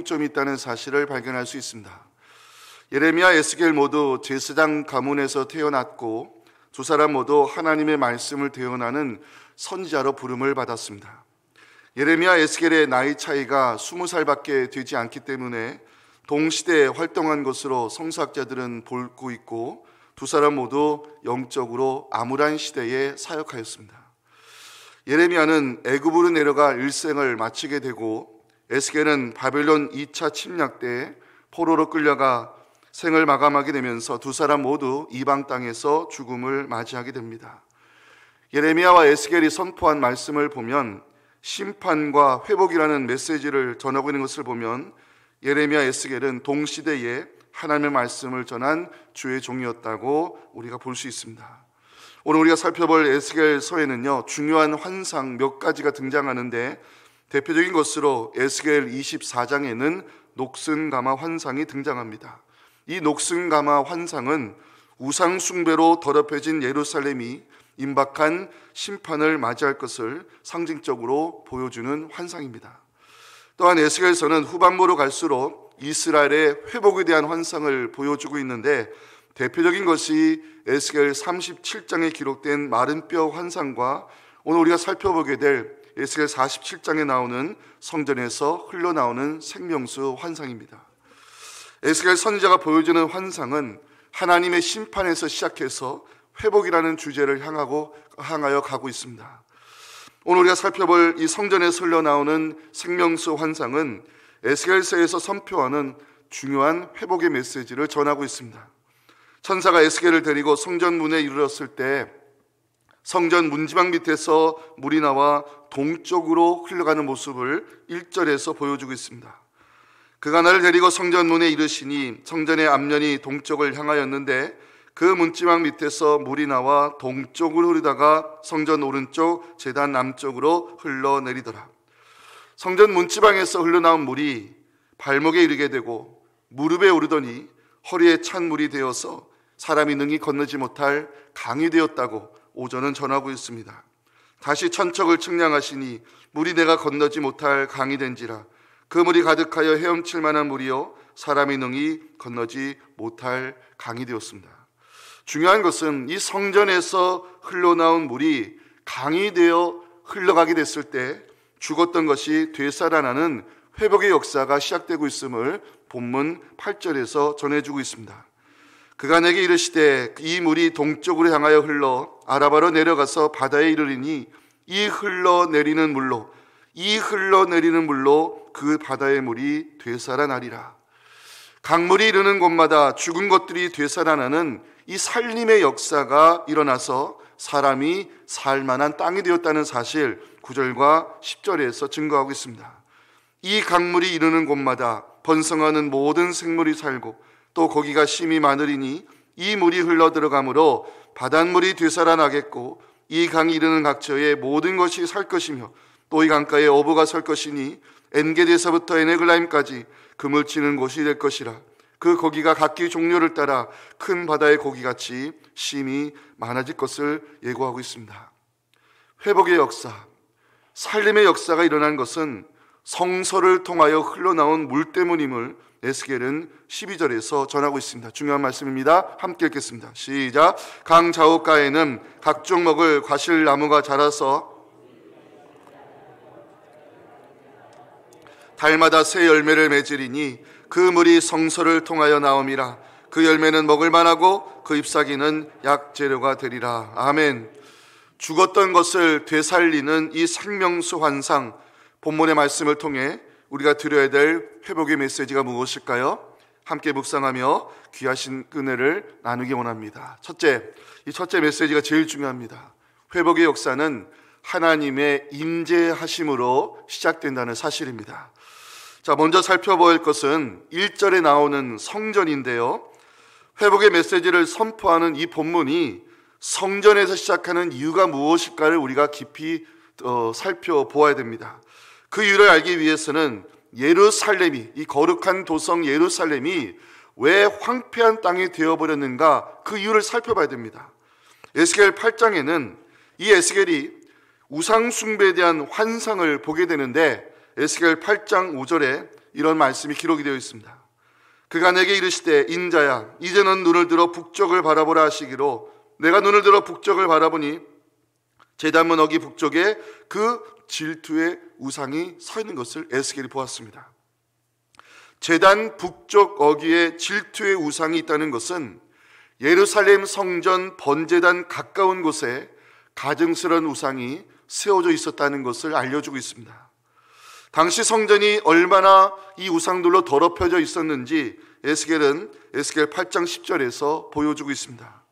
점이 있다는 사실을 발견할 수 있습니다. 예레미야, 에스겔 모두 제사장 가문에서 태어났고 두 사람 모두 하나님의 말씀을 대언하는 선지자로 부름을 받았습니다. 예레미야, 에스겔의 나이 차이가 20살밖에 되지 않기 때문에 동시대에 활동한 것으로 성서학자들은 보고 있고 두 사람 모두 영적으로 암울한 시대에 사역하였습니다. 예레미야는 애굽으로 내려가 일생을 마치게 되고 에스겔은 바벨론 2차 침략 때 포로로 끌려가 생을 마감하게 되면서 두 사람 모두 이방 땅에서 죽음을 맞이하게 됩니다. 예레미야와 에스겔이 선포한 말씀을 보면 심판과 회복이라는 메시지를 전하고 있는 것을 보면 예레미야, 에스겔은 동시대에 하나님의 말씀을 전한 주의 종이었다고 우리가 볼 수 있습니다. 오늘 우리가 살펴볼 에스겔서에는요, 중요한 환상 몇 가지가 등장하는데 대표적인 것으로 에스겔 24장에는 녹슨가마 환상이 등장합니다. 이 녹슨가마 환상은 우상 숭배로 더럽혀진 예루살렘이 임박한 심판을 맞이할 것을 상징적으로 보여주는 환상입니다. 또한 에스겔서는 후반부로 갈수록 이스라엘의 회복에 대한 환상을 보여주고 있는데 대표적인 것이 에스겔 37장에 기록된 마른 뼈 환상과 오늘 우리가 살펴보게 될 에스겔 47장에 나오는 성전에서 흘러나오는 생명수 환상입니다. 에스겔 선지자가 보여주는 환상은 하나님의 심판에서 시작해서 회복이라는 주제를 향하여 가고 있습니다. 오늘 우리가 살펴볼 이 성전에서 흘러나오는 생명수 환상은 에스겔서에서 선포하는 중요한 회복의 메시지를 전하고 있습니다. 천사가 에스겔을 데리고 성전 문에 이르렀을 때 성전 문지방 밑에서 물이 나와 동쪽으로 흘러가는 모습을 1절에서 보여주고 있습니다. 그가 나를 데리고 성전 문에 이르시니 성전의 앞면이 동쪽을 향하였는데 그 문지방 밑에서 물이 나와 동쪽으로 흐르다가 성전 오른쪽 제단 남쪽으로 흘러내리더라. 성전 문지방에서 흘러나온 물이 발목에 이르게 되고 무릎에 오르더니 허리에 찬 물이 되어서 사람이 능히 건너지 못할 강이 되었다고 오전은 전하고 있습니다. 다시 천척을 측량하시니 물이 내가 건너지 못할 강이 된지라. 그 물이 가득하여 헤엄칠 만한 물이요 사람이 능히 건너지 못할 강이 되었습니다. 중요한 것은 이 성전에서 흘러나온 물이 강이 되어 흘러가게 됐을 때 죽었던 것이 되살아나는 회복의 역사가 시작되고 있음을 본문 8절에서 전해주고 있습니다. 그가 내게 이르시되 이 물이 동쪽으로 향하여 흘러 아라바로 내려가서 바다에 이르리니 이 흘러내리는 물로 그 바다의 물이 되살아나리라. 강물이 이르는 곳마다 죽은 것들이 되살아나는 이 살림의 역사가 일어나서 사람이 살만한 땅이 되었다는 사실 9절과 10절에서 증거하고 있습니다. 이 강물이 이르는 곳마다 번성하는 모든 생물이 살고 또 거기가 심이 많으리니 이 물이 흘러 들어가므로 바닷물이 되살아나겠고 이 강이 이르는 각처에 모든 것이 살 것이며 또 이 강가에 어부가 설 것이니 엔게디에서부터 에네글라임까지 금을 치는 곳이 될 것이라. 그 고기가 각기 종류를 따라 큰 바다의 고기같이 심이 많아질 것을 예고하고 있습니다. 회복의 역사, 살림의 역사가 일어난 것은 성소를 통하여 흘러나온 물 때문임을 에스겔은 12절에서 전하고 있습니다. 중요한 말씀입니다. 함께 읽겠습니다. 시작. 강 좌우가에는 각종 먹을 과실나무가 자라서 달마다 새 열매를 맺으리니 그 물이 성소를 통하여 나옴이라. 그 열매는 먹을 만하고 그 잎사귀는 약재료가 되리라. 아멘. 죽었던 것을 되살리는 이 생명수 환상, 본문의 말씀을 통해 우리가 드려야 될 회복의 메시지가 무엇일까요? 함께 묵상하며 귀하신 은혜를 나누기 원합니다. 이 첫째 메시지가 제일 중요합니다. 회복의 역사는 하나님의 임재하심으로 시작된다는 사실입니다. 자, 먼저 살펴볼 것은 1절에 나오는 성전인데요. 회복의 메시지를 선포하는 이 본문이 성전에서 시작하는 이유가 무엇일까를 우리가 깊이 살펴보아야 됩니다. 그 이유를 알기 위해서는 예루살렘이, 이 거룩한 도성 예루살렘이 왜 황폐한 땅이 되어버렸는가, 그 이유를 살펴봐야 됩니다. 에스겔 8장에는 이 에스겔이 우상 숭배에 대한 환상을 보게 되는데 에스겔 8장 5절에 이런 말씀이 기록이 되어 있습니다. 그가 내게 이르시되 인자야 이제는 눈을 들어 북쪽을 바라보라 하시기로 내가 눈을 들어 북쪽을 바라보니 제단문 어기 북쪽에 그 질투의 우상이 서 있는 것을 에스겔이 보았습니다. 제단 북쪽 어귀에 질투의 우상이 있다는 것은 예루살렘 성전 번제단 가까운 곳에 가증스러운 우상이 세워져 있었다는 것을 알려주고 있습니다. 당시 성전이 얼마나 이 우상들로 더럽혀져 있었는지 에스겔은 에스겔 8장 10절에서 보여주고 있습니다.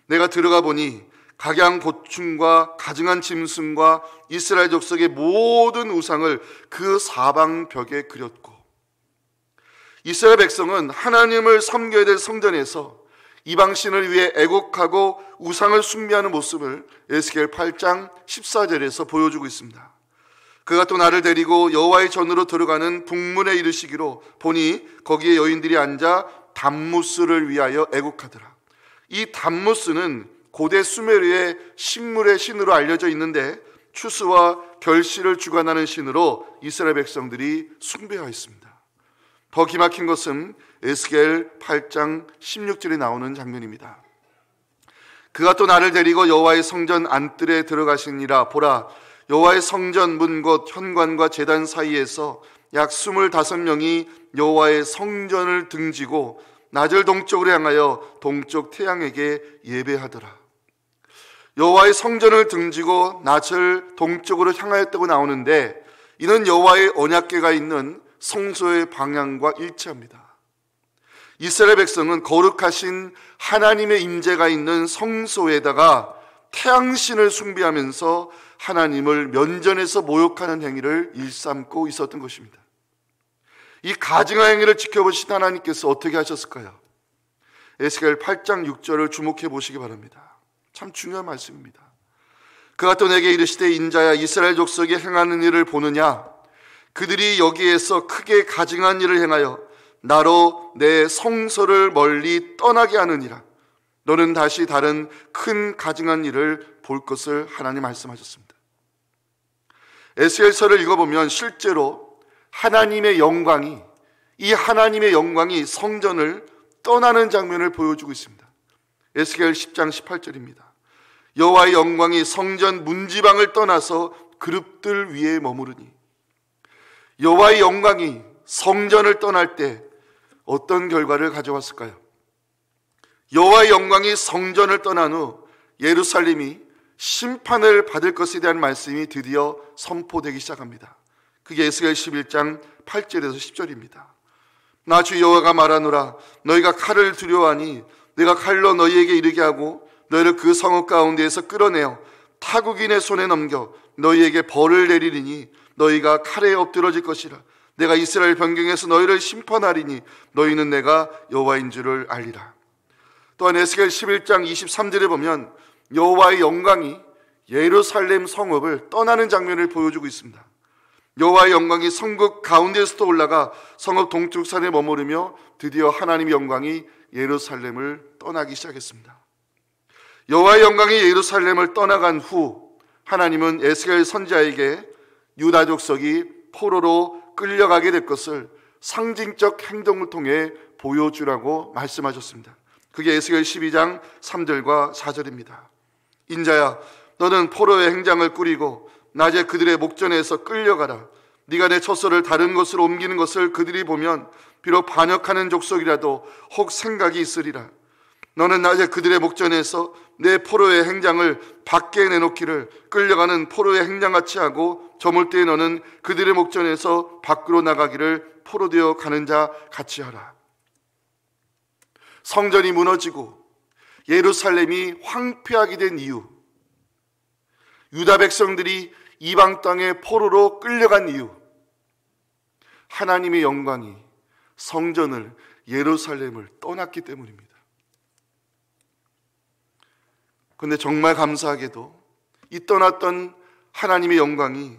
내가 들어가 보니 각양 고충과 가증한 짐승과 이스라엘 족속의 모든 우상을 그 사방벽에 그렸고, 이스라엘 백성은 하나님을 섬겨야 될 성전에서 이방신을 위해 애곡하고 우상을 숭배하는 모습을 에스겔 8장 14절에서 보여주고 있습니다. 그가 또 나를 데리고 여호와의 전으로 들어가는 북문에 이르시기로 보니 거기에 여인들이 앉아 담무스를 위하여 애곡하더라. 이 담무스는 고대 수메르의 식물의 신으로 알려져 있는데 추수와 결실을 주관하는 신으로 이스라엘 백성들이 숭배하였습니다. 더 기막힌 것은 에스겔 8장 16절에 나오는 장면입니다. 그가 또 나를 데리고 여호와의 성전 안뜰에 들어가시니라. 보라, 여호와의 성전 문 곧 현관과 제단 사이에서 약 25명이 여호와의 성전을 등지고 낫을 동쪽으로 향하여 동쪽 태양에게 예배하더라. 여호와의 성전을 등지고 낫을 동쪽으로 향하였다고 나오는데 이는 여호와의 언약궤가 있는 성소의 방향과 일치합니다. 이스라엘 백성은 거룩하신 하나님의 임재가 있는 성소에다가 태양신을 숭배하면서 하나님을 면전에서 모욕하는 행위를 일삼고 있었던 것입니다. 이 가증한 행위를 지켜보신 하나님께서 어떻게 하셨을까요? 에스겔 8장 6절을 주목해 보시기 바랍니다. 참 중요한 말씀입니다. 그가 또 내게 이르시되 인자야 이스라엘 족속이 행하는 일을 보느냐? 그들이 여기에서 크게 가증한 일을 행하여 나로 내 성소를 멀리 떠나게 하느니라. 너는 다시 다른 큰 가증한 일을 볼 것을 하나님 말씀하셨습니다. 에스겔서를 읽어보면 실제로 하나님의 영광이, 이 하나님의 영광이 성전을 떠나는 장면을 보여주고 있습니다. 에스겔 10장 18절입니다. 여호와의 영광이 성전 문지방을 떠나서 그룹들 위에 머무르니. 여호와의 영광이 성전을 떠날 때 어떤 결과를 가져왔을까요? 여호와의 영광이 성전을 떠난 후 예루살렘이 심판을 받을 것에 대한 말씀이 드디어 선포되기 시작합니다. 그게 에스겔 11장 8절에서 10절입니다. 나 주 여호와가 말하노라. 너희가 칼을 두려워하니 내가 칼로 너희에게 이르게 하고 너희를 그 성읍 가운데에서 끌어내어 타국인의 손에 넘겨 너희에게 벌을 내리리니 너희가 칼에 엎드러질 것이라. 내가 이스라엘 변경에서 너희를 심판하리니 너희는 내가 여호와인 줄을 알리라. 또한 에스겔 11장 23절에 보면 여호와의 영광이 예루살렘 성읍을 떠나는 장면을 보여주고 있습니다. 여호와의 영광이 성읍 가운데에서도 올라가 성읍 동쪽산에 머무르며 드디어 하나님의 영광이 예루살렘을 떠나기 시작했습니다. 여호와의 영광이 예루살렘을 떠나간 후 하나님은 에스겔 선지자에게 유다 족속이 포로로 끌려가게 될 것을 상징적 행동을 통해 보여주라고 말씀하셨습니다. 그게 에스겔 12장 3절과 4절입니다. 인자야 너는 포로의 행장을 꾸리고 낮에 그들의 목전에서 끌려가라. 네가 내 처소를 다른 곳으로 옮기는 것을 그들이 보면 비록 반역하는 족속이라도 혹 생각이 있으리라. 너는 낮에 그들의 목전에서 내 포로의 행장을 밖에 내놓기를 끌려가는 포로의 행장같이 하고 저물 때에 너는 그들의 목전에서 밖으로 나가기를 포로되어 가는 자 같이 하라. 성전이 무너지고 예루살렘이 황폐하게 된 이유, 유다 백성들이 이방 땅에 포로로 끌려간 이유, 하나님의 영광이 성전을 예루살렘을 떠났기 때문입니다. 그런데 정말 감사하게도 이 떠났던 하나님의 영광이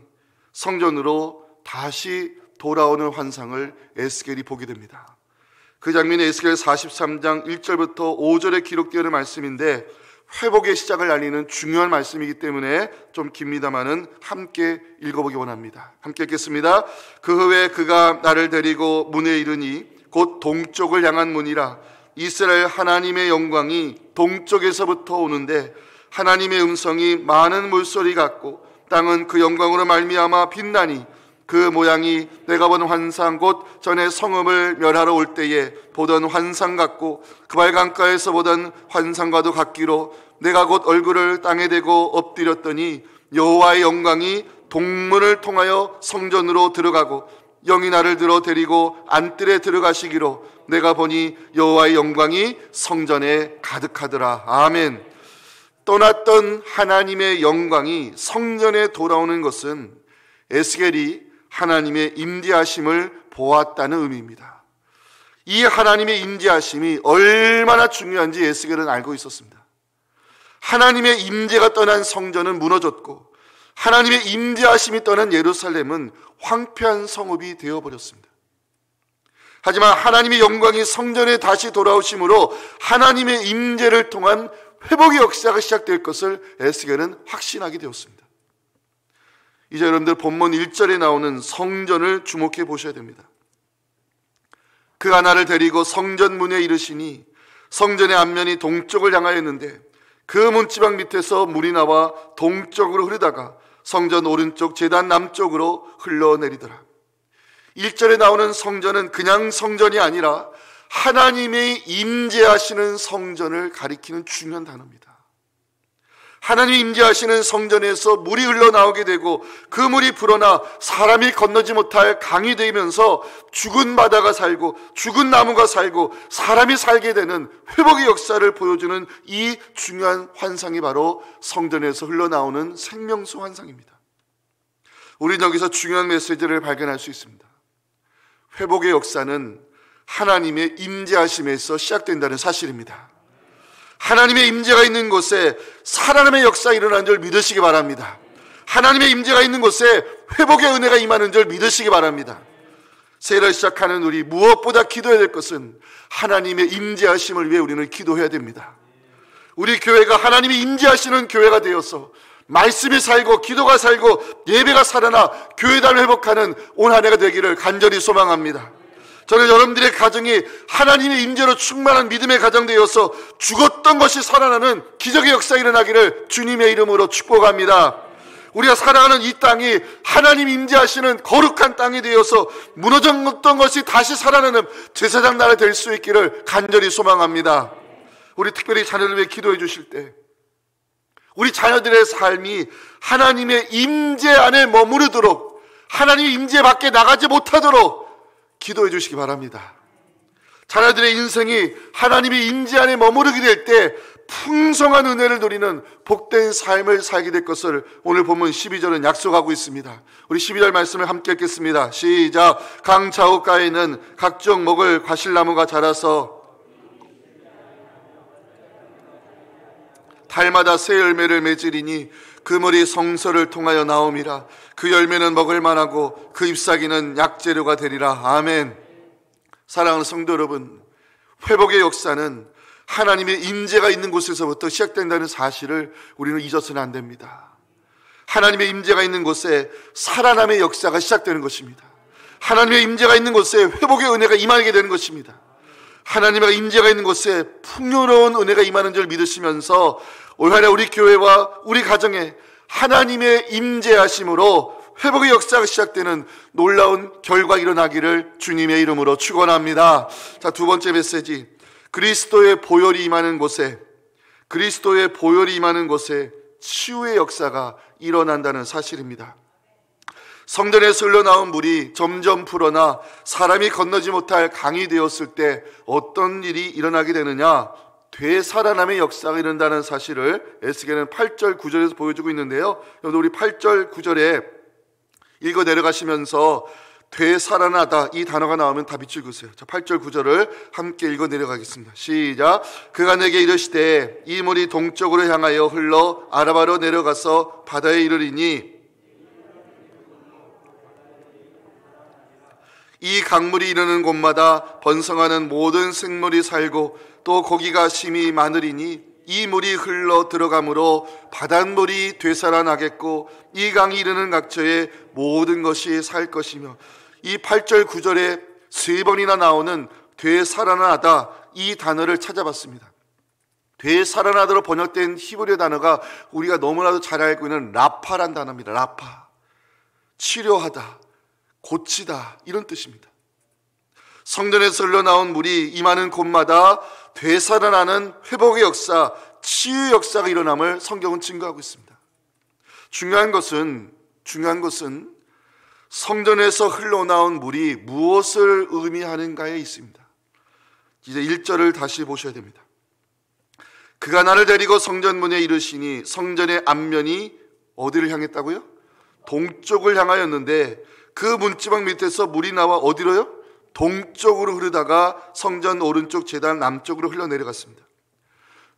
성전으로 다시 돌아오는 환상을 에스겔이 보게 됩니다. 그 장면이 에스겔 43장 1절부터 5절에 기록되어 있는 말씀인데 회복의 시작을 알리는 중요한 말씀이기 때문에 좀 깁니다마는 함께 읽어보기 원합니다. 함께 읽겠습니다. 그 후에 그가 나를 데리고 문에 이르니 곧 동쪽을 향한 문이라. 이스라엘 하나님의 영광이 동쪽에서부터 오는데 하나님의 음성이 많은 물소리 같고 땅은 그 영광으로 말미암아 빛나니 그 모양이 내가 본 환상 곧 전에 성읍을 멸하러 올 때에 보던 환상 같고 그발 강가에서 보던 환상과도 같기로 내가 곧 얼굴을 땅에 대고 엎드렸더니 여호와의 영광이 동문을 통하여 성전으로 들어가고 영이 나를 들어 데리고 안뜰에 들어가시기로 내가 보니 여호와의 영광이 성전에 가득하더라. 아멘. 떠났던 하나님의 영광이 성전에 돌아오는 것은 에스겔이 하나님의 임재하심을 보았다는 의미입니다. 이 하나님의 임재하심이 얼마나 중요한지 에스겔은 알고 있었습니다. 하나님의 임재가 떠난 성전은 무너졌고 하나님의 임재하심이 떠난 예루살렘은 황폐한 성읍이 되어버렸습니다. 하지만 하나님의 영광이 성전에 다시 돌아오심으로 하나님의 임재를 통한 회복의 역사가 시작될 것을 에스겔은 확신하게 되었습니다. 이제 여러분들 본문 1절에 나오는 성전을 주목해 보셔야 됩니다. 그가 나를 데리고 성전 문에 이르시니 성전의 앞면이 동쪽을 향하였는데 그 문지방 밑에서 물이 나와 동쪽으로 흐르다가 성전 오른쪽 제단 남쪽으로 흘러내리더라. 1절에 나오는 성전은 그냥 성전이 아니라 하나님의 임재하시는 성전을 가리키는 중요한 단어입니다. 하나님이 임재하시는 성전에서 물이 흘러나오게 되고 그 물이 불어나 사람이 건너지 못할 강이 되면서 죽은 바다가 살고 죽은 나무가 살고 사람이 살게 되는 회복의 역사를 보여주는 이 중요한 환상이 바로 성전에서 흘러나오는 생명수 환상입니다. 우리는 여기서 중요한 메시지를 발견할 수 있습니다. 회복의 역사는 하나님의 임재하심에서 시작된다는 사실입니다. 하나님의 임재가 있는 곳에 살아남의 역사가 일어나는 줄 믿으시기 바랍니다. 하나님의 임재가 있는 곳에 회복의 은혜가 임하는 줄 믿으시기 바랍니다. 새해를 시작하는 우리 무엇보다 기도해야 될 것은 하나님의 임재하심을 위해 우리는 기도해야 됩니다. 우리 교회가 하나님이 임재하시는 교회가 되어서 말씀이 살고 기도가 살고 예배가 살아나 교회단을 회복하는 올 한 해가 되기를 간절히 소망합니다. 저는 여러분들의 가정이 하나님의 임재로 충만한 믿음의 가정 되어서 죽었던 것이 살아나는 기적의 역사가 일어나기를 주님의 이름으로 축복합니다. 우리가 살아가는 이 땅이 하나님 임재하시는 거룩한 땅이 되어서 무너졌던 것이 다시 살아나는 제사장 나라 될 수 있기를 간절히 소망합니다. 우리 특별히 자녀들 위해 기도해 주실 때 우리 자녀들의 삶이 하나님의 임재 안에 머무르도록 하나님의 임재 밖에 나가지 못하도록 기도해 주시기 바랍니다. 자녀들의 인생이 하나님의 임재 안에 머무르게 될 때 풍성한 은혜를 누리는 복된 삶을 살게 될 것을 오늘 본문 12절은 약속하고 있습니다. 우리 12절 말씀을 함께 읽겠습니다. 시작. 강 좌우가에는 각종 먹을 과실나무가 자라서 달마다 새 열매를 맺으리니 그 물이 성소를 통하여 나옴이라. 그 열매는 먹을 만하고 그 잎사귀는 약재료가 되리라. 아멘. 사랑하는 성도 여러분, 회복의 역사는 하나님의 임재가 있는 곳에서부터 시작된다는 사실을 우리는 잊어서는 안 됩니다. 하나님의 임재가 있는 곳에 살아남의 역사가 시작되는 것입니다. 하나님의 임재가 있는 곳에 회복의 은혜가 임하게 되는 것입니다. 하나님의 임재가 있는 곳에 풍요로운 은혜가 임하는 줄 믿으시면서 올 한해 우리 교회와 우리 가정에 하나님의 임재하심으로 회복의 역사가 시작되는 놀라운 결과 일어나기를 주님의 이름으로 축원합니다. 자, 두 번째 메시지. 그리스도의 보혈이 임하는 곳에 치유의 역사가 일어난다는 사실입니다. 성전에서 흘러나온 물이 점점 불어나 사람이 건너지 못할 강이 되었을 때 어떤 일이 일어나게 되느냐? 되살아남의 역사가 일어난다는 사실을 에스겔은 8절 9절에서 보여주고 있는데요. 우리 8절 9절에 읽어 내려가시면서 되살아나다 이 단어가 나오면 다 밑줄 그으세요. 자, 8절 9절을 함께 읽어 내려가겠습니다. 시작. 그가 내게 이르시되 이 물이 동쪽으로 향하여 흘러 아라바로 내려가서 바다에 이르리니 이 강물이 이르는 곳마다 번성하는 모든 생물이 살고 또 고기가 심히 많으리니 이 물이 흘러 들어가므로 바닷물이 되살아나겠고 이 강이 이르는 각처에 모든 것이 살 것이며, 이 8절 9절에 3번이나 나오는 되살아나다, 이 단어를 찾아봤습니다. 되살아나다로 번역된 히브리어 단어가 우리가 너무나도 잘 알고 있는 라파란 단어입니다. 라파, 치료하다, 고치다, 이런 뜻입니다. 성전에서 흘러나온 물이 임하는 곳마다 되살아나는 회복의 역사, 치유의 역사가 일어남을 성경은 증거하고 있습니다. 중요한 것은 성전에서 흘러나온 물이 무엇을 의미하는가에 있습니다. 이제 1절을 다시 보셔야 됩니다. 그가 나를 데리고 성전문에 이르시니, 성전의 앞면이 어디를 향했다고요? 동쪽을 향하였는데 그 문지방 밑에서 물이 나와 어디로요? 동쪽으로 흐르다가 성전 오른쪽 제단 남쪽으로 흘러내려갔습니다.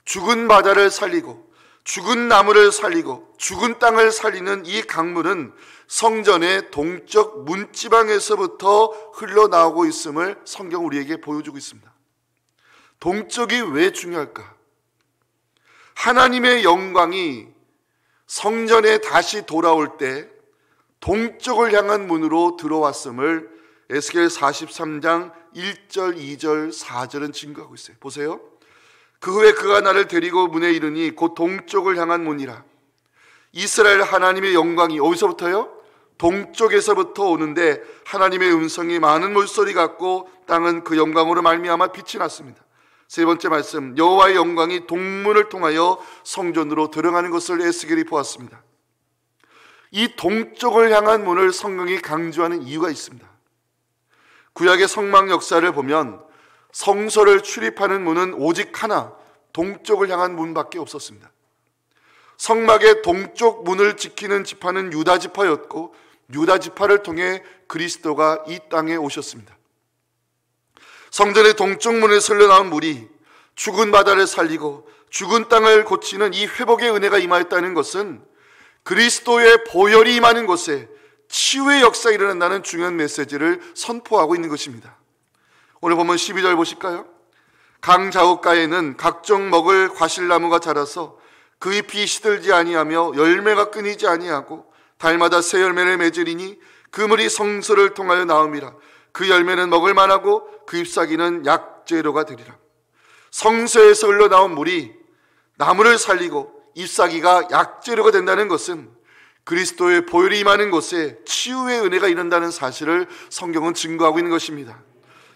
죽은 바다를 살리고 죽은 나무를 살리고 죽은 땅을 살리는 이 강물은 성전의 동쪽 문지방에서부터 흘러나오고 있음을 성경은 우리에게 보여주고 있습니다. 동쪽이 왜 중요할까? 하나님의 영광이 성전에 다시 돌아올 때 동쪽을 향한 문으로 들어왔음을 에스겔 43장 1절, 2절, 4절은 증거하고 있어요. 보세요. 그 후에 그가 나를 데리고 문에 이르니 곧 동쪽을 향한 문이라. 이스라엘 하나님의 영광이 어디서부터요? 동쪽에서부터 오는데 하나님의 음성이 많은 물소리 같고 땅은 그 영광으로 말미암아 빛이 났습니다. 세 번째 말씀, 여호와의 영광이 동문을 통하여 성전으로 들어가는 것을 에스겔이 보았습니다. 이 동쪽을 향한 문을 성경이 강조하는 이유가 있습니다. 구약의 성막 역사를 보면 성소를 출입하는 문은 오직 하나, 동쪽을 향한 문밖에 없었습니다. 성막의 동쪽 문을 지키는 지파는 유다 지파였고, 유다 지파를 통해 그리스도가 이 땅에 오셨습니다. 성전의 동쪽 문에 흘러나온 물이 죽은 바다를 살리고 죽은 땅을 고치는 이 회복의 은혜가 임하였다는 것은 그리스도의 보혈이 임하는 곳에 치유의 역사가 일어난다는 중요한 메시지를 선포하고 있는 것입니다. 오늘 보면 12절 보실까요? 강 좌우가에는 각종 먹을 과실나무가 자라서 그 잎이 시들지 아니하며 열매가 끊이지 아니하고 달마다 새 열매를 맺으리니 그 물이 성소를 통하여 나음이라. 그 열매는 먹을 만하고 그 잎사귀는 약재료가 되리라. 성소에서 흘러나온 물이 나무를 살리고 잎사귀가 약재료가 된다는 것은 그리스도의 보혈이 임하는 곳에 치유의 은혜가 이른다는 사실을 성경은 증거하고 있는 것입니다.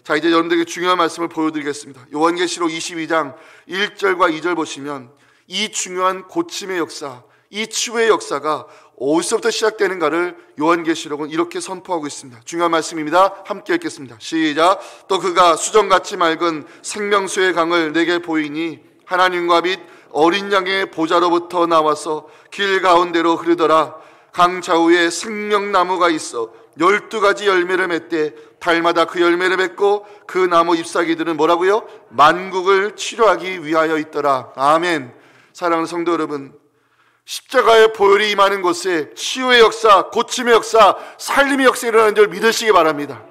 자, 이제 여러분들에게 중요한 말씀을 보여드리겠습니다. 요한계시록 22장 1절과 2절 보시면 이 중요한 고침의 역사, 이 치유의 역사가 어디서부터 시작되는가를 요한계시록은 이렇게 선포하고 있습니다. 중요한 말씀입니다. 함께 읽겠습니다. 시작. 또 그가 수정같이 맑은 생명수의 강을 내게 보이니 하나님과 및 어린 양의 보좌로부터 나와서 길 가운데로 흐르더라. 강 좌우에 생명나무가 있어 12가지 열매를 맺되 달마다 그 열매를 맺고 그 나무 잎사귀들은 뭐라고요? 만국을 치료하기 위하여 있더라. 아멘. 사랑하는 성도 여러분, 십자가의 보혈이 임하는 곳에 치유의 역사, 고침의 역사, 살림의 역사가 일어나는 줄 믿으시기 바랍니다.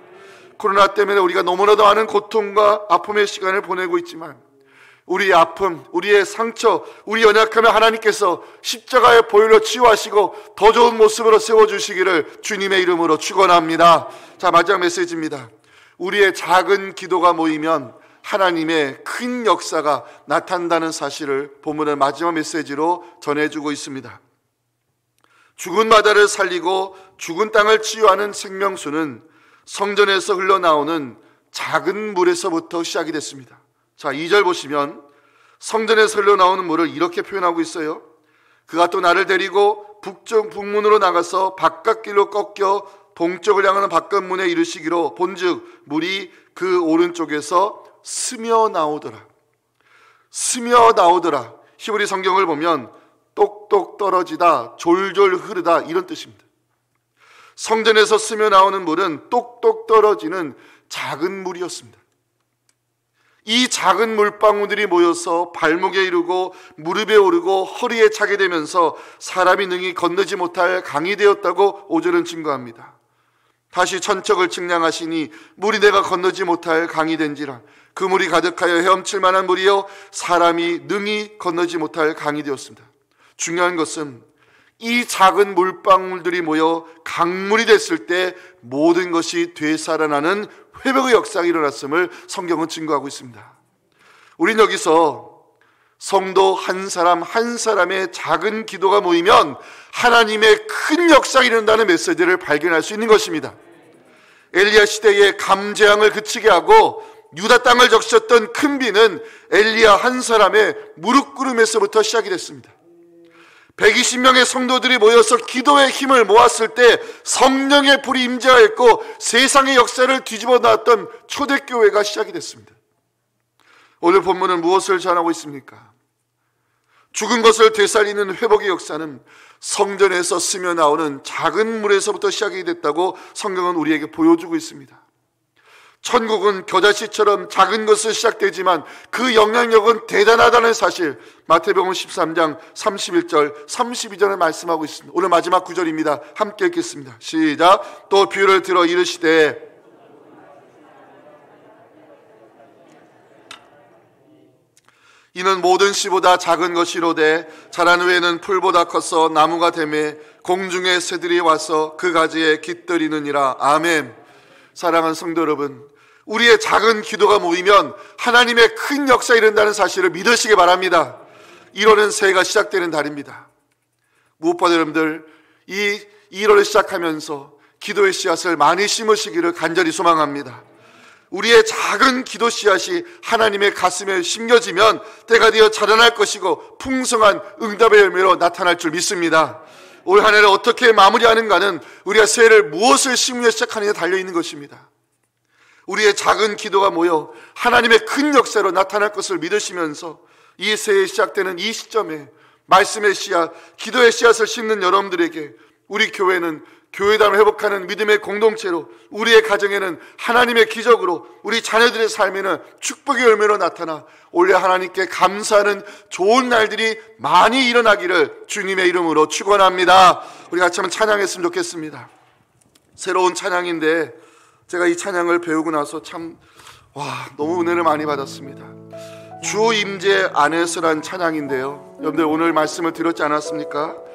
코로나 때문에 우리가 너무나도 많은 고통과 아픔의 시간을 보내고 있지만 우리의 아픔, 우리의 상처, 우리 연약함을 하나님께서 십자가의 보혈로 치유하시고 더 좋은 모습으로 세워주시기를 주님의 이름으로 축원합니다. 자, 마지막 메시지입니다. 우리의 작은 기도가 모이면 하나님의 큰 역사가 나타난다는 사실을 본문의 마지막 메시지로 전해주고 있습니다. 죽은 바다를 살리고 죽은 땅을 치유하는 생명수는 성전에서 흘러나오는 작은 물에서부터 시작이 됐습니다. 자, 2절 보시면 성전에서 흘러나오는 물을 이렇게 표현하고 있어요. 그가 또 나를 데리고 북문으로 나가서 바깥길로 꺾여 동쪽을 향하는 바깥문에 이르시기로 본즉 물이 그 오른쪽에서 스며 나오더라. 스며 나오더라. 히브리 성경을 보면 똑똑 떨어지다, 졸졸 흐르다, 이런 뜻입니다. 성전에서 스며 나오는 물은 똑똑 떨어지는 작은 물이었습니다. 이 작은 물방울들이 모여서 발목에 이르고 무릎에 오르고 허리에 차게 되면서 사람이 능히 건너지 못할 강이 되었다고 5절은 증거합니다. 다시 천척을 측량하시니 물이 내가 건너지 못할 강이 된지라. 그 물이 가득하여 헤엄칠 만한 물이요 사람이 능히 건너지 못할 강이 되었습니다. 중요한 것은 이 작은 물방울들이 모여 강물이 됐을 때 모든 것이 되살아나는 회복의 역사가 일어났음을 성경은 증거하고 있습니다. 우린 여기서 성도 한 사람 한 사람의 작은 기도가 모이면 하나님의 큰 역사가 일어난다는 메시지를 발견할 수 있는 것입니다. 엘리야 시대에 감재앙을 그치게 하고 유다 땅을 적셨던 큰 비는 엘리야 한 사람의 무릎 꿇음에서부터 시작이 됐습니다. 120명의 성도들이 모여서 기도의 힘을 모았을 때 성령의 불이 임재하였고 세상의 역사를 뒤집어 놨던 초대교회가 시작이 됐습니다. 오늘 본문은 무엇을 전하고 있습니까? 죽은 것을 되살리는 회복의 역사는 성전에서 스며 나오는 작은 물에서부터 시작이 됐다고 성경은 우리에게 보여주고 있습니다. 천국은 겨자씨처럼 작은 것을 시작되지만 그 영향력은 대단하다는 사실, 마태복음 13장 31절 32절을 말씀하고 있습니다. 오늘 마지막 구절입니다. 함께 읽겠습니다. 시작. 또 비유를 들어 이르시되 이는 모든 씨보다 작은 것이로되 자란 후에는 풀보다 커서 나무가 되매 공중의 새들이 와서 그 가지에 깃들이느니라. 아멘. 사랑하는 성도 여러분, 우리의 작은 기도가 모이면 하나님의 큰 역사가 일어난다는 사실을 믿으시기 바랍니다. 1월은 새해가 시작되는 달입니다. 무엇보다 여러분들 이 1월을 시작하면서 기도의 씨앗을 많이 심으시기를 간절히 소망합니다. 우리의 작은 기도 씨앗이 하나님의 가슴에 심겨지면 때가 되어 자라날 것이고 풍성한 응답의 열매로 나타날 줄 믿습니다. 올 한 해를 어떻게 마무리하는가는 우리가 새해를 무엇을 심으며 시작하느냐에 달려있는 것입니다. 우리의 작은 기도가 모여 하나님의 큰 역사로 나타날 것을 믿으시면서 이 새해 시작되는 이 시점에 말씀의 씨앗, 기도의 씨앗을 심는 여러분들에게 우리 교회는 교회담을 회복하는 믿음의 공동체로, 우리의 가정에는 하나님의 기적으로, 우리 자녀들의 삶에는 축복의 열매로 나타나 올해 하나님께 감사하는 좋은 날들이 많이 일어나기를 주님의 이름으로 축원합니다. 우리 같이 한번 찬양했으면 좋겠습니다. 새로운 찬양인데 제가 이 찬양을 배우고 나서 너무 은혜를 많이 받았습니다. 주 임재 안에서란 찬양인데요, 여러분들 오늘 말씀을 드렸지 않았습니까?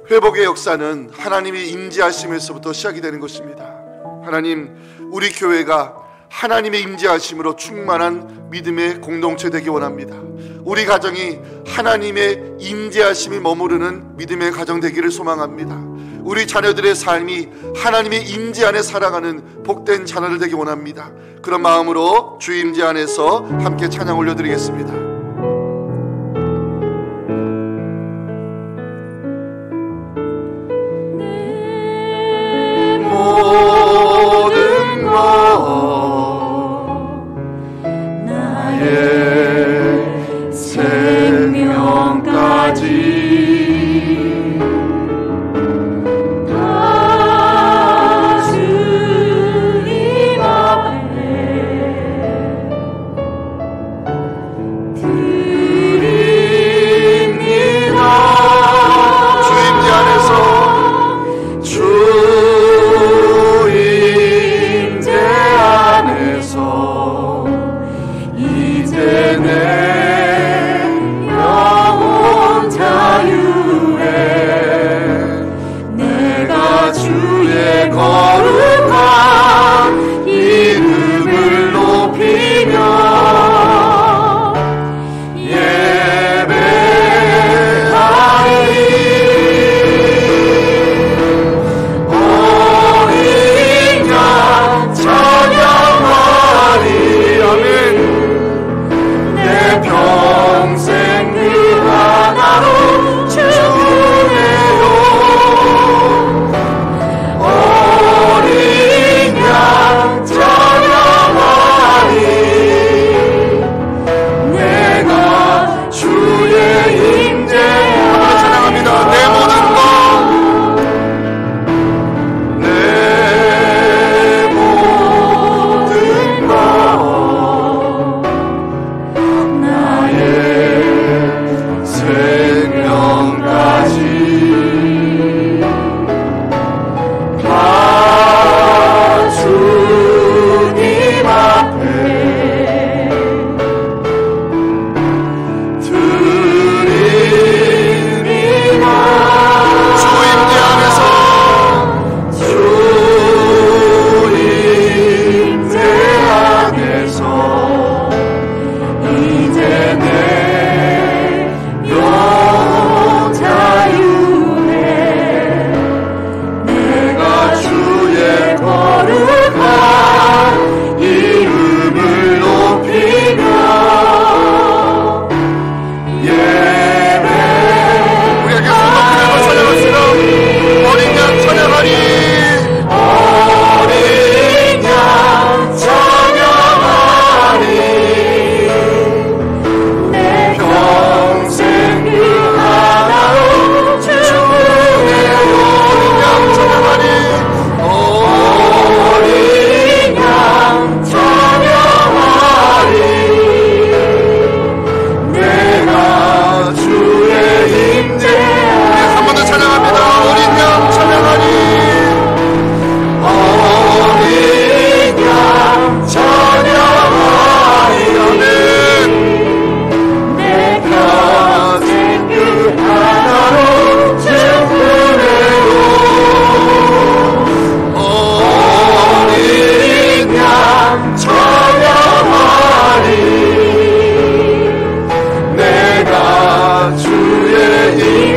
회복의 역사는 하나님이 임재하심에서부터 시작이 되는 것입니다. 하나님, 우리 교회가 하나님의 임재하심으로 충만한 믿음의 공동체 되기 원합니다. 우리 가정이 하나님의 임재하심이 머무르는 믿음의 가정 되기를 소망합니다. 우리 자녀들의 삶이 하나님의 임재 안에 살아가는 복된 자녀들 되기 원합니다. 그런 마음으로 주 임재 안에서 함께 찬양 올려드리겠습니다. 모든 것 나의 생명까지 다 주님 앞에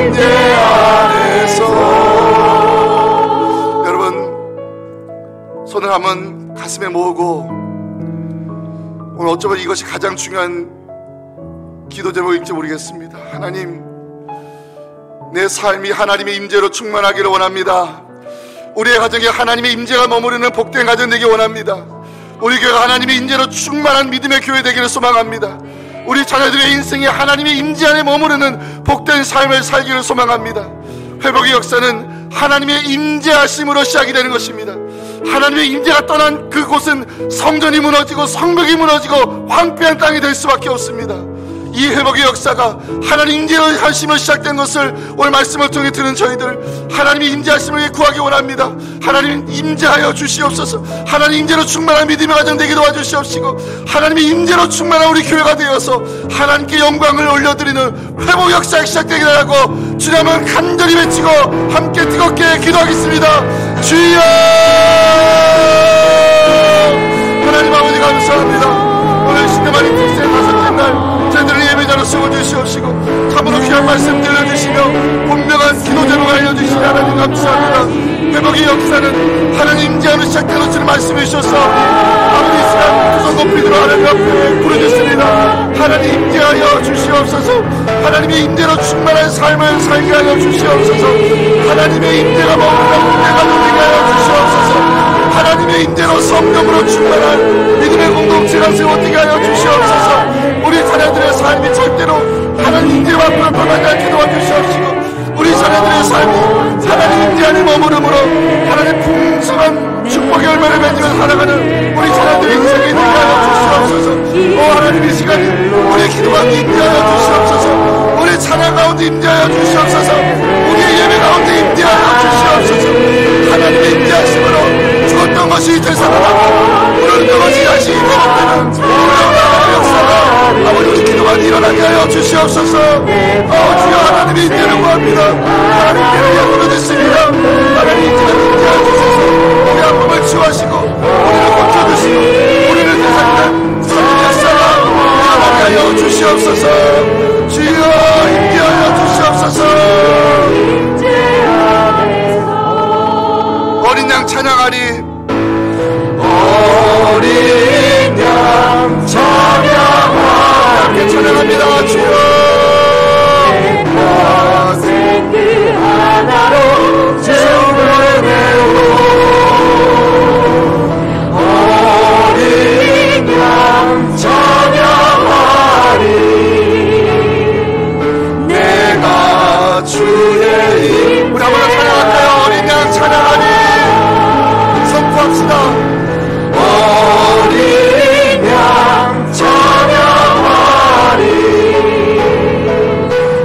임재 안에서. 여러분, 손을 한번 가슴에 모으고 오늘 어쩌면 이것이 가장 중요한 기도 제목일지 모르겠습니다. 하나님, 내 삶이 하나님의 임재로 충만하기를 원합니다. 우리의 가정에 하나님의 임재가 머무르는 복된 가정 되기 원합니다. 우리 교회가 하나님의 임재로 충만한 믿음의 교회 되기를 소망합니다. 우리 자녀들의 인생이 하나님의 임재 안에 머무르는 복된 삶을 살기를 소망합니다. 회복의 역사는 하나님의 임재하심으로 시작이 되는 것입니다. 하나님의 임재가 떠난 그곳은 성전이 무너지고 성벽이 무너지고 황폐한 땅이 될 수밖에 없습니다. 이 회복의 역사가 하나님 임재하심으로 시작된 것을 오늘 말씀을 통해 들은 저희들, 하나님의 임재하심을 위해 구하기 원합니다. 하나님 임재하여 주시옵소서. 하나님 임재로 충만한 믿음의 가정 되게 도와주시옵시고, 하나님의 임재로 충만한 우리 교회가 되어서 하나님께 영광을 올려드리는 회복 역사가 시작되게 하라고 주님은 간절히 외치고 함께 뜨겁게 기도하겠습니다. 주여! 하나님 아버지 감사합니다. 오늘 신대만이 특세 5째 날 저희들을 예배자로 세워주시옵시고 참으로 귀한 말씀 들려주시며 분명한 기도 제목 알려주시니 하나님 감사합니다. 회복의 역사는 하나님 임재하는 시작된 것을 말씀해 주셔서 아버지 이 시간 두손 높이 들어 하나님 앞에 부르짖습니다. 하나님 임재하여 주시옵소서. 하나님의 임재로 충만한 삶을 살게 하여 주시옵소서. 하나님의 임재가 머무르는 내가 되게 하여 주시옵소서. 하나님의 임재로 성령으로 충만한 믿음의 공동체가 세워지게 하여 주시옵소서. 우리 자녀들의 삶이 절대로 하나님 임재와 앞으로 떠나지 않게 도와주시옵시고, 우리 자녀들의 삶이 하나님 임재 안에 머무름으로 하나님 풍성한 축복의 열매를 맺으며 살아가는 우리 자녀들의 인생이 되게 하여 주시옵소서. 하나님 이 시간에 우리의 기도 가운데 임재하여 주시옵소서. 우리의 찬양 가운데 임재하여 주시옵소서. 우리의 예배 가운데 임재하여 주시옵소서. 하나님의 임재하심으로 죽었던 것이 되살아나고 물었던 것이 다시 회복되는 놀라운 역사가 아버지 우리 기도가 일어나게 하여 주시옵소서. 주여 하나님의 임재를 구합니다. 하나님께를 영으로 듣습니다. 하나님 임재하여 주셔서 우리 아픔을 치유하시고 우리를 고쳐주시고 우리를 되살리는 성령 역사가 일어나게 하여 주시옵소서. 주여 임재하여 주시옵소서. 어린 양 찬양하리. 어린 양 찬양하리. 함께 찬양합니다. 주여 평생 그 하나로 주문해오. 어린 양 찬양하리. 내가 주의 임. 우리 한번 찬양할까요? 어린 양 찬양하리. 선포합시다. 어린 양 찬양하리.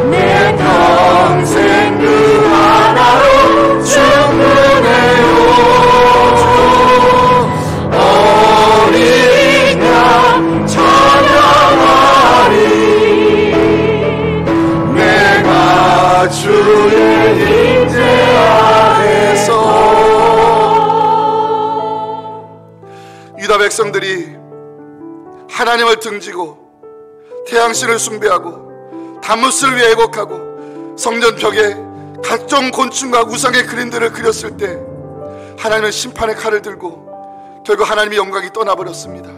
내 평생 그 하나로 충분해요. 어린 양 찬양하리. 내가 주의 임재 안에서. 유다 백성들이 하나님을 등지고 태양신을 숭배하고 담무스를 위해 애곡하고 성전 벽에 각종 곤충과 우상의 그림들을 그렸을 때 하나님은 심판의 칼을 들고 결국 하나님의 영광이 떠나버렸습니다.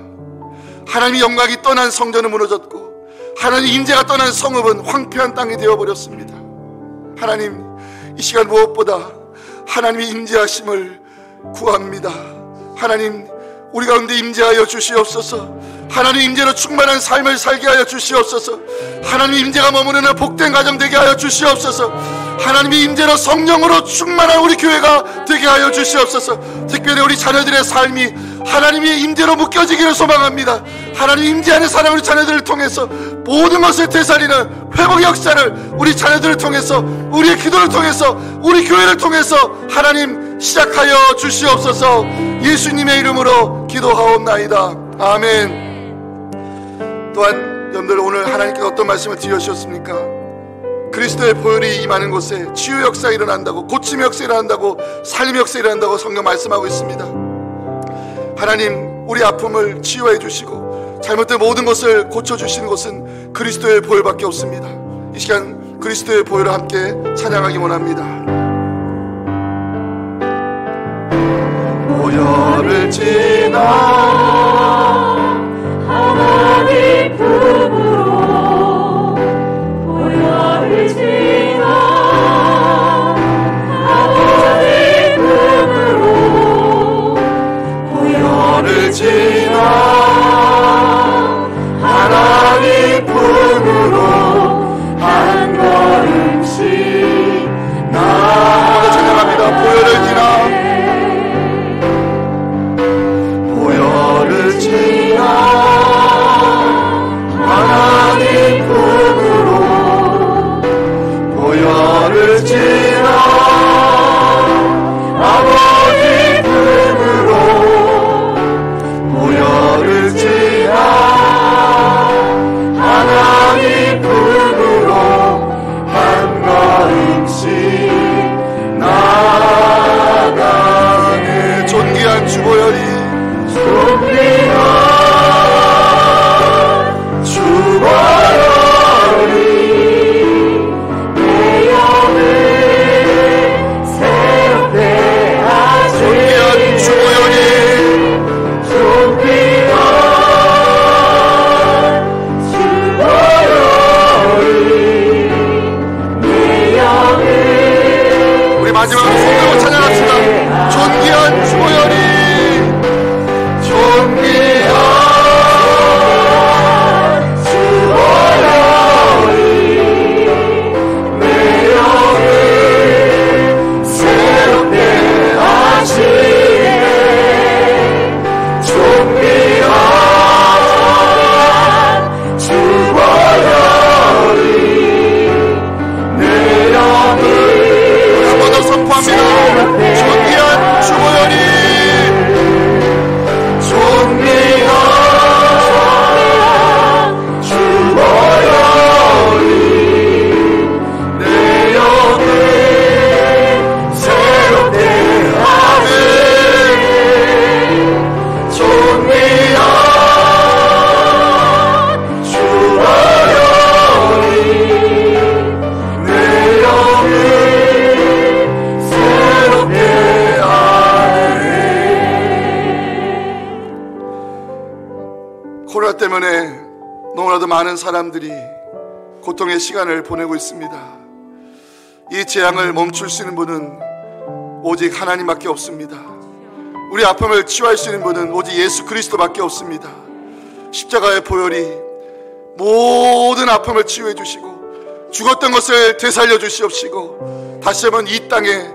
하나님의 영광이 떠난 성전은 무너졌고 하나님의 임재가 떠난 성읍은 황폐한 땅이 되어버렸습니다. 하나님, 이 시간 무엇보다 하나님의 임재하심을 구합니다. 하나님, 우리 가운데 임재하여 주시옵소서. 하나님 임재로 충만한 삶을 살게 하여 주시옵소서. 하나님 임재가 머무르는 복된 가정 되게 하여 주시옵소서. 하나님의 임재로 성령으로 충만한 우리 교회가 되게 하여 주시옵소서. 특별히 우리 자녀들의 삶이 하나님의 임재로 묶여지기를 소망합니다. 하나님 임재 안에 사는 우리 자녀들을 통해서 모든 것을 되살리는 회복의 역사를 우리 자녀들을 통해서, 우리의 기도를 통해서, 우리 교회를 통해서 하나님 시작하여 주시옵소서. 예수님의 이름으로 기도하옵나이다. 아멘. 또한 여러분들, 오늘 하나님께서 어떤 말씀을 드려주셨습니까? 그리스도의 보혈이 임하는 곳에 치유 역사가 일어난다고, 고침 역사가 일어난다고, 살림 역사가 일어난다고 성경 말씀하고 있습니다. 하나님, 우리 아픔을 치유해 주시고 잘못된 모든 것을 고쳐주시는 것은 그리스도의 보혈밖에 없습니다. 이 시간 그리스도의 보혈을 함께 찬양하기 원합니다. 보혈을 지나 하나님 품으로 보혈을 지나 아버지 품으로 보혈을 지나 하나님 품으로 한 걸음씩 나아가 찬양합니다. 보혈을 지나 하나님 품으로 보혈을 지나 아버지 품으로 보혈을 지나 하나님 품으로 한 걸음씩 나아가네. 존귀한 주보혈이 내 영을 새롭게 하시. 존귀한 주보혈이 내 영을 우리 마지막으로 손들고 찬양합시다. 존귀한 주보혈이 코로나 때문에 너무나도 많은 사람들이 고통의 시간을 보내고 있습니다. 이 재앙을 멈출 수 있는 분은 오직 하나님밖에 없습니다. 우리 아픔을 치유할 수 있는 분은 오직 예수 그리스도밖에 없습니다. 십자가의 보혈이 모든 아픔을 치유해 주시고 죽었던 것을 되살려 주시옵시고 다시 한번 이 땅에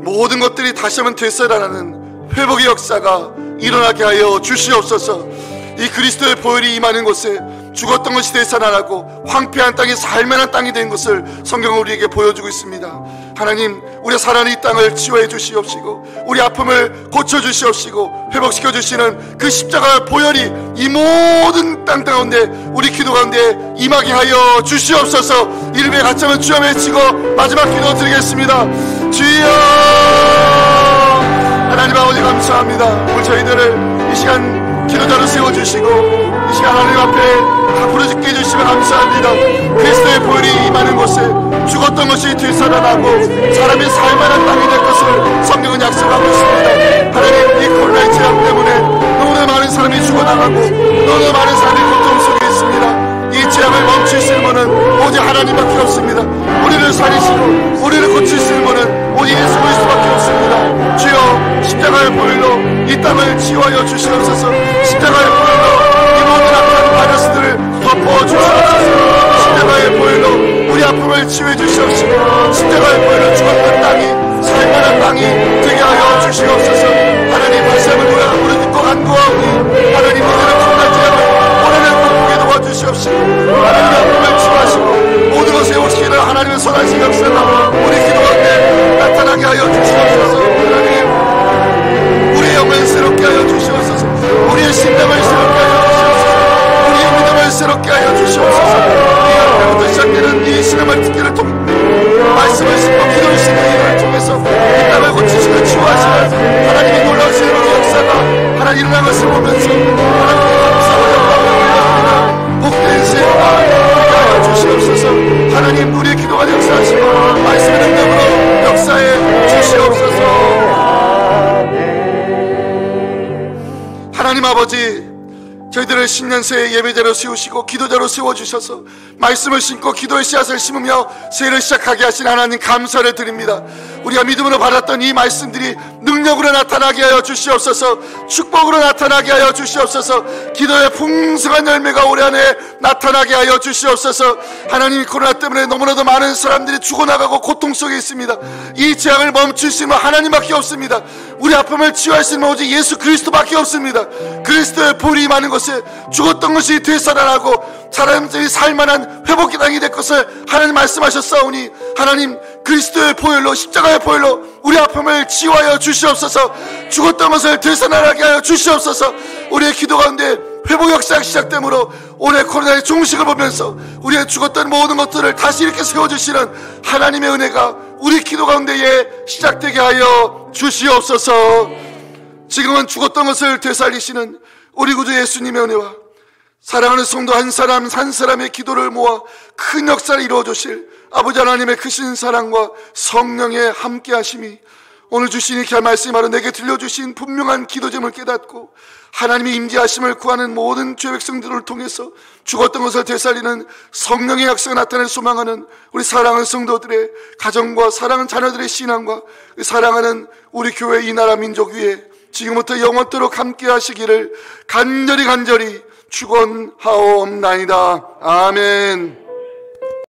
모든 것들이 다시 한번 되살아나는 회복의 역사가 일어나게 하여 주시옵소서. 이 그리스도의 보혈이 임하는 곳에 죽었던 것이 되살아나고 황폐한 땅이 살만한 땅이 된 것을 성경은 우리에게 보여주고 있습니다. 하나님, 우리가 살아있는 이 땅을 치유해 주시옵시고 우리 아픔을 고쳐주시옵시고 회복시켜 주시는 그 십자가 보혈이 이 모든 땅 가운데 우리 기도 가운데 임하게 하여 주시옵소서. 이름에 같이 한번 주여 외치고 마지막 기도 드리겠습니다. 주여! 하나님 아버지 감사합니다. 오늘 저희들을 이 시간 기도자로 세워주시고 이 시간 하나님 앞에 다 부르짖게 해주시면 감사합니다. 그리스도의 보혈이 임하는 곳에 죽었던 것이 되살아나고 사람이 살만한 땅이 될 것을 성경은 약속하고 있습니다. 하나님, 이 코로나의 재앙 때문에 너무나 많은 사람이 죽어나가고 너무나 많은 사람이 고통 속에 있습니다. 이 재앙을 멈출 수 있는 분은 오직 하나님밖에 없습니다. 우리를 살리시고 우리를 고칠 수 있는 분은 오직 예수 그리스도밖에 없습니다. 주여, 십자가의 보혈로 이 땅을 치유하여 주시옵소서. 십자가의 보혈로 이 모든 악한 바이러스들을 덮어 주시옵소서. 십자가의 보혈로 우리 아픔을 치유해 주시옵시고 십자가의 보혈로 죽었던 땅이 살만한 땅이 되게 하여 주시옵소서. 하나님, 다시 한번 우리 듣고 간구하오니 하나님, 오늘은 코로나 재앙을 오늘은 극복해 도와주시옵시고 하나님 아픔을 치유하시고 모든 것에 오시기를 하나님의 선하신 역사가 우리 기도 가운데 나타나게 하여 주시옵소서. 하나님, 우리의 영을 새롭게 하여 주시옵소서. 우리의 심령을 새롭게 하여 주시옵소서. 우리의 믿음을 새롭게 하여 주시옵소서. 이 앞에부터 시작되는 이 신앙을 듣기를 통해 말씀을 씹고 기도를 씹는 이를 통해서 이 땅을 고치시고 치유하시는 하나님의 놀라우신 우리 역사가 하나님 일어난 것을 보면서 하나님께 감사와 영광을 올려드립니다. 복된 시행과 하여 주시옵소서. 하나님, 우리의 기도가 되어 오늘 신년새에 예배자로 세우시고 기도자로 세워주셔서 말씀을 심고 기도의 씨앗을 심으며 새해를 시작하게 하신 하나님 감사를 드립니다. 우리가 믿음으로 받았던 이 말씀들이 능력으로 나타나게 하여 주시옵소서. 축복으로 나타나게 하여 주시옵소서. 기도의 풍성한 열매가 올해 안에 나타나게 하여 주시옵소서. 하나님, 코로나 때문에 너무나도 많은 사람들이 죽어나가고 고통 속에 있습니다. 이 재앙을 멈출 수 있는 하나님밖에 없습니다. 우리 아픔을 치유할 수 있는 오직 예수 그리스도밖에 없습니다. 그리스도의 보혈이 임하는 것에 죽었던 것이 되살아나고 사람들이 살만한 회복의 땅이 될 것을 하나님 말씀하셨사오니, 하나님 그리스도의 보혈로, 십자가의 보혈로 우리 아픔을 치유하여 주시옵소서. 죽었던 것을 되살아나게 하여 주시옵소서. 우리의 기도 가운데 회복 역사가 시작되므로 올해 코로나의 종식을 보면서 우리의 죽었던 모든 것들을 다시 이렇게 세워주시는 하나님의 은혜가 우리 기도 가운데에 시작되게 하여 주시옵소서. 지금은 죽었던 것을 되살리시는 우리 구주 예수님의 은혜와 사랑하는 성도 한 사람 한 사람의 기도를 모아 큰 역사를 이루어 주실 아버지 하나님의 크신 사랑과 성령의 함께 하심이 오늘 주신 이 말씀이 바로 내게 들려주신 분명한 기도 제목을 깨닫고 하나님의 임재하심을 구하는 모든 죄 백성들을 통해서 죽었던 것을 되살리는 성령의 약속이 나타낼 소망하는 우리 사랑하는 성도들의 가정과 사랑하는 자녀들의 신앙과 사랑하는 우리 교회 이 나라 민족 위에 지금부터 영원토록 함께 하시기를 간절히 축원하옵나이다. 아멘.